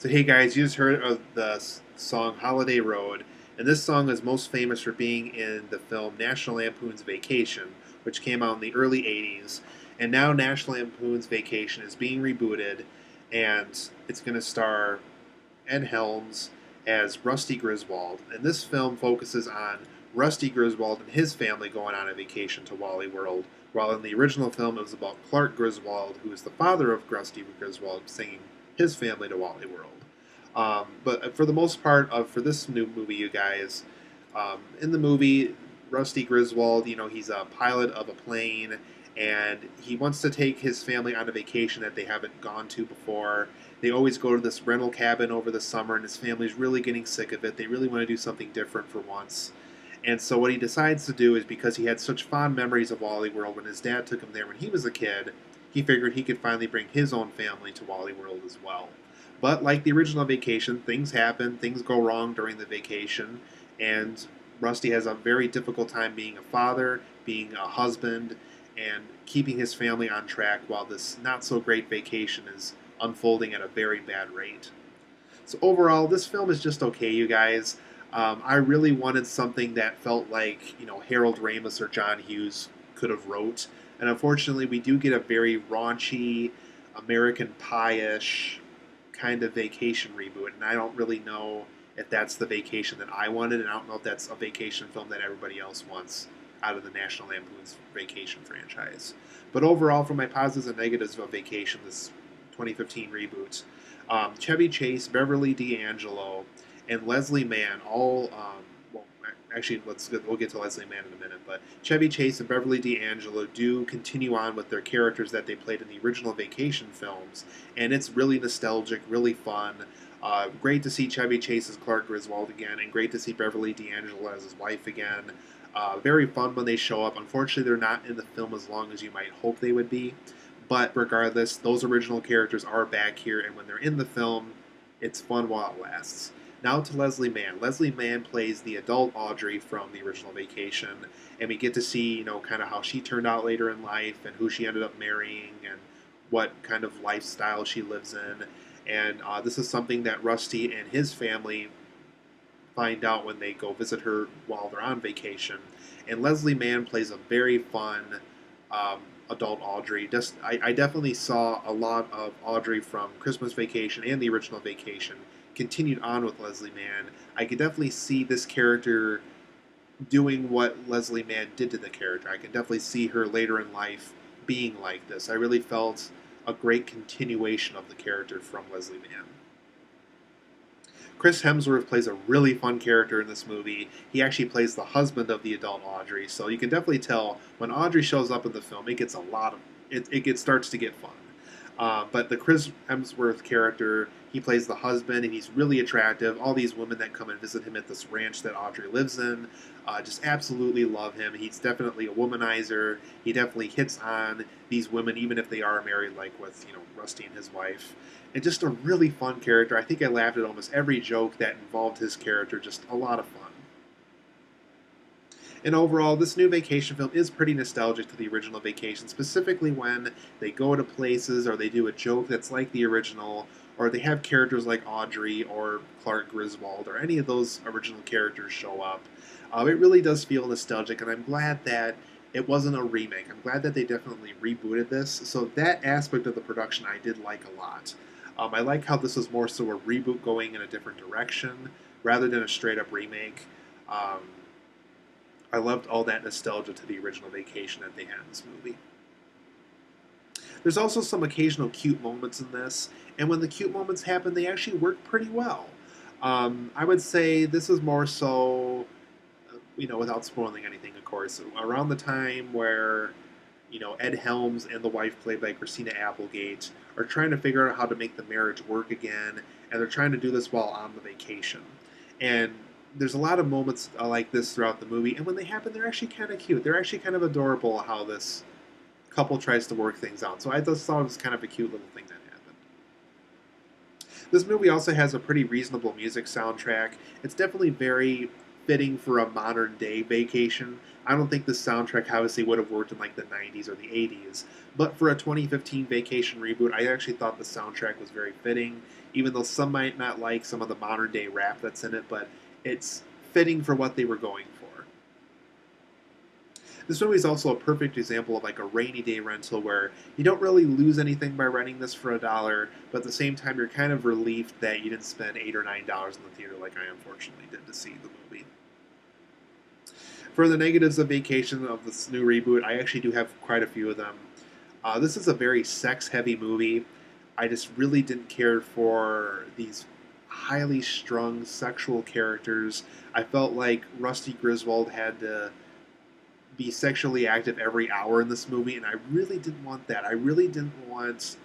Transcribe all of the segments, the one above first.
So hey guys, you just heard of the song Holiday Road, and this song is most famous for being in the film National Lampoon's Vacation, which came out in the early 80s. And now National Lampoon's Vacation is being rebooted, and it's going to star Ed Helms as Rusty Griswold. And this film focuses on Rusty Griswold and his family going on a vacation to Walley World, while in the original film it was about Clark Griswold, who is the father of Rusty Griswold, singing his family to Walley World. But for the most part, for this new movie, you guys, in the movie, Rusty Griswold, he's a pilot of a plane, and he wants to take his family on a vacation that they haven't gone to before. They always go to this rental cabin over the summer, and his family's really getting sick of it. They really want to do something different for once. And so what he decides to do is, because he had such fond memories of Walley World when his dad took him there when he was a kid, he figured he could finally bring his own family to Walley World as well. But like the original Vacation, things happen, things go wrong during the vacation, and Rusty has a very difficult time being a father, being a husband, and keeping his family on track while this not so great vacation is unfolding at a very bad rate. So overall, this film is just okay, you guys. I really wanted something that felt like Harold Ramis or John Hughes could have wrote, and unfortunately, we do get a very raunchy, American Pie-ish kind of vacation reboot, and I don't really know if that's the vacation that I wanted, and I don't know if that's a vacation film that everybody else wants out of the National Lampoon's Vacation franchise. But overall, for my positives and negatives of Vacation, this 2015 reboot, Chevy Chase, Beverly D'Angelo, and Leslie Mann all, well, actually, we'll get to Leslie Mann in a minute, but Chevy Chase and Beverly D'Angelo do continue on with their characters that they played in the original Vacation films, and it's really nostalgic, really fun. Great to see Chevy Chase as Clark Griswold again, and great to see Beverly D'Angelo as his wife again. Very fun when they show up. Unfortunately, they're not in the film as long as you might hope they would be, but regardless, those original characters are back here, and when they're in the film, it's fun while it lasts. Now to Leslie Mann. Leslie Mann plays the adult Audrey from the original Vacation, and we get to see, kind of how she turned out later in life and who she ended up marrying and what kind of lifestyle she lives in. And this is something that Rusty and his family find out when they go visit her while they're on vacation. And Leslie Mann plays a very fun adult Audrey. I definitely saw a lot of Audrey from Christmas Vacation and the original Vacation continued on with Leslie Mann. I could definitely see this character doing what Leslie Mann did to the character. I can definitely see her later in life being like this. I really felt a great continuation of the character from Leslie Mann. Chris Hemsworth plays a really fun character in this movie. He actually plays the husband of the adult Audrey, so you can definitely tell when Audrey shows up in the film, it starts to get fun. But the Chris Hemsworth character, he plays the husband, and he's really attractive. All these women that come and visit him at this ranch that Audrey lives in just absolutely love him. He's definitely a womanizer. He definitely hits on these women, even if they are married, like with Rusty and his wife. And just a really fun character. I think I laughed at almost every joke that involved his character. Just a lot of fun. And overall, this new Vacation film is pretty nostalgic to the original Vacation, specifically when they go to places or they do a joke that's like the original, or they have characters like Audrey or Clark Griswold or any of those original characters show up. It really does feel nostalgic, and I'm glad that it wasn't a remake. I'm glad that they definitely rebooted this, so that aspect of the production I did like a lot. I like how this was more so a reboot going in a different direction rather than a straight-up remake. I loved all that nostalgia to the original Vacation that they had in this movie. There's also some occasional cute moments in this, and when the cute moments happen, they actually work pretty well. I would say this is more so, without spoiling anything, of course, around the time where, Ed Helms and the wife, played by Christina Applegate, are trying to figure out how to make the marriage work again, and they're trying to do this while on the vacation. And there's a lot of moments like this throughout the movie, and when they happen, they're actually kind of cute. They're actually kind of adorable how this couple tries to work things out. So I just thought it was kind of a cute little thing that happened. This movie also has a pretty reasonable music soundtrack. It's definitely very fitting for a modern day vacation. I don't think this soundtrack obviously would have worked in like the 90s or the 80s, but for a 2015 Vacation reboot, I actually thought the soundtrack was very fitting. even though some might not like some of the modern day rap that's in it, but it's fitting for what they were going for. This movie is also a perfect example of like a rainy day rental where you don't really lose anything by renting this for $1, but at the same time you're kind of relieved that you didn't spend $8 or $9 in the theater like I unfortunately did to see the movie. For the negatives of Vacation of this new reboot, I actually do have quite a few of them. This is a very sex-heavy movie. I just really didn't care for these highly strung sexual characters. I felt like Rusty Griswold had to be sexually active every hour in this movie, and I really didn't want that. I really didn't want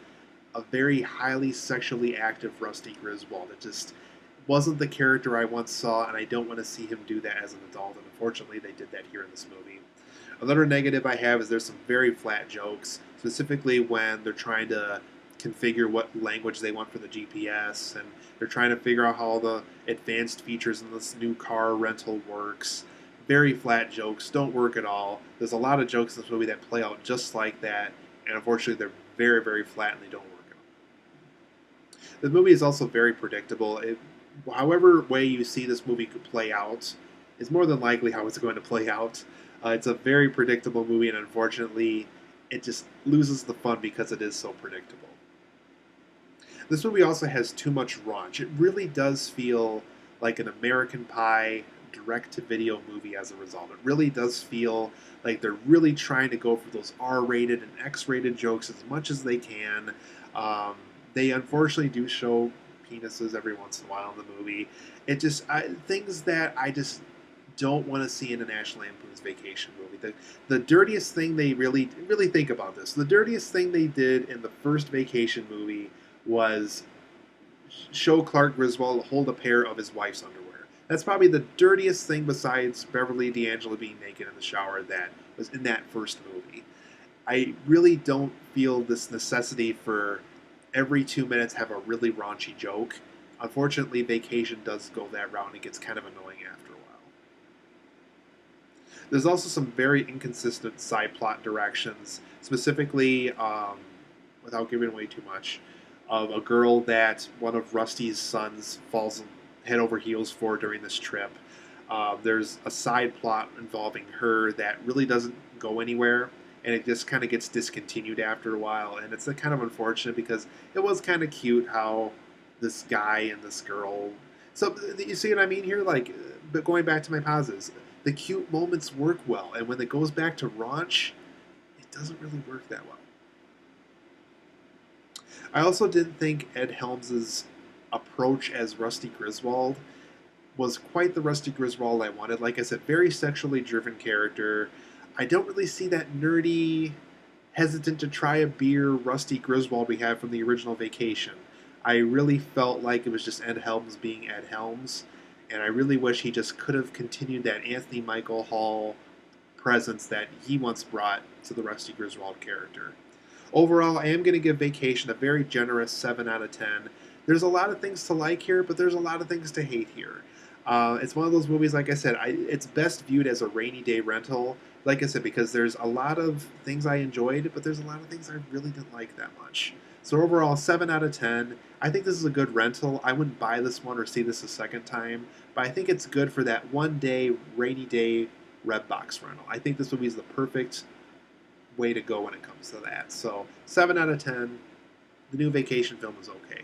a very highly sexually active Rusty Griswold. It just wasn't the character I once saw, and I don't want to see him do that as an adult, and unfortunately they did that here in this movie. Another negative I have is there's some very flat jokes, specifically when they're trying to configure what language they want for the GPS, and they're trying to figure out how all the advanced features in this new car rental works. Very flat jokes, don't work at all. There's a lot of jokes in this movie that play out just like that, and unfortunately they're very, very flat and they don't work at all. The movie is also very predictable. However way you see this movie could play out is more than likely how it's going to play out. It's a very predictable movie, and unfortunately, it just loses the fun because it is so predictable. This movie also has too much raunch. It really does feel like an American Pie direct-to-video movie as a result. It really does feel like they're really trying to go for those R-rated and X-rated jokes as much as they can. They unfortunately do show penises every once in a while in the movie. It just things that I just don't want to see in a National Lampoon's Vacation movie. The dirtiest thing they really think about this. The dirtiest thing they did in the first Vacation movie was show Clark Griswold hold a pair of his wife's underwear. That's probably the dirtiest thing besides Beverly D'Angelo being naked in the shower that was in that first movie. I really don't feel this necessity for every 2 minutes have a really raunchy joke. Unfortunately, Vacation does go that route and it gets kind of annoying after a while. There's also some very inconsistent side plot directions, specifically, without giving away too much, of a girl that one of Rusty's sons falls head over heels for during this trip. There's a side plot involving her that really doesn't go anywhere, and it just kind of gets discontinued after a while, and it's kind of unfortunate because it was kind of cute how this guy and this girl... So, you see what I mean here? Like, but going back to my pauses, the cute moments work well, and when it goes back to raunch, it doesn't really work that well. I also didn't think Ed Helms' approach as Rusty Griswold was quite the Rusty Griswold I wanted. Like I said, very sexually driven character. I don't really see that nerdy, hesitant to try a beer Rusty Griswold we had from the original Vacation. I really felt like it was just Ed Helms being Ed Helms, and I really wish he just could have continued that Anthony Michael Hall presence that he once brought to the Rusty Griswold character. Overall, I am going to give Vacation a very generous 7 out of 10. There's a lot of things to like here, but there's a lot of things to hate here. It's one of those movies, like I said, it's best viewed as a rainy day rental, like I said, because there's a lot of things I enjoyed, but there's a lot of things I really didn't like that much. So overall, 7 out of 10. I think this is a good rental. I wouldn't buy this one or see this a second time, but I think it's good for that one-day, rainy day Redbox rental. I think this movie is the perfect way to go when it comes to that. So 7 out of 10. The new Vacation film is okay.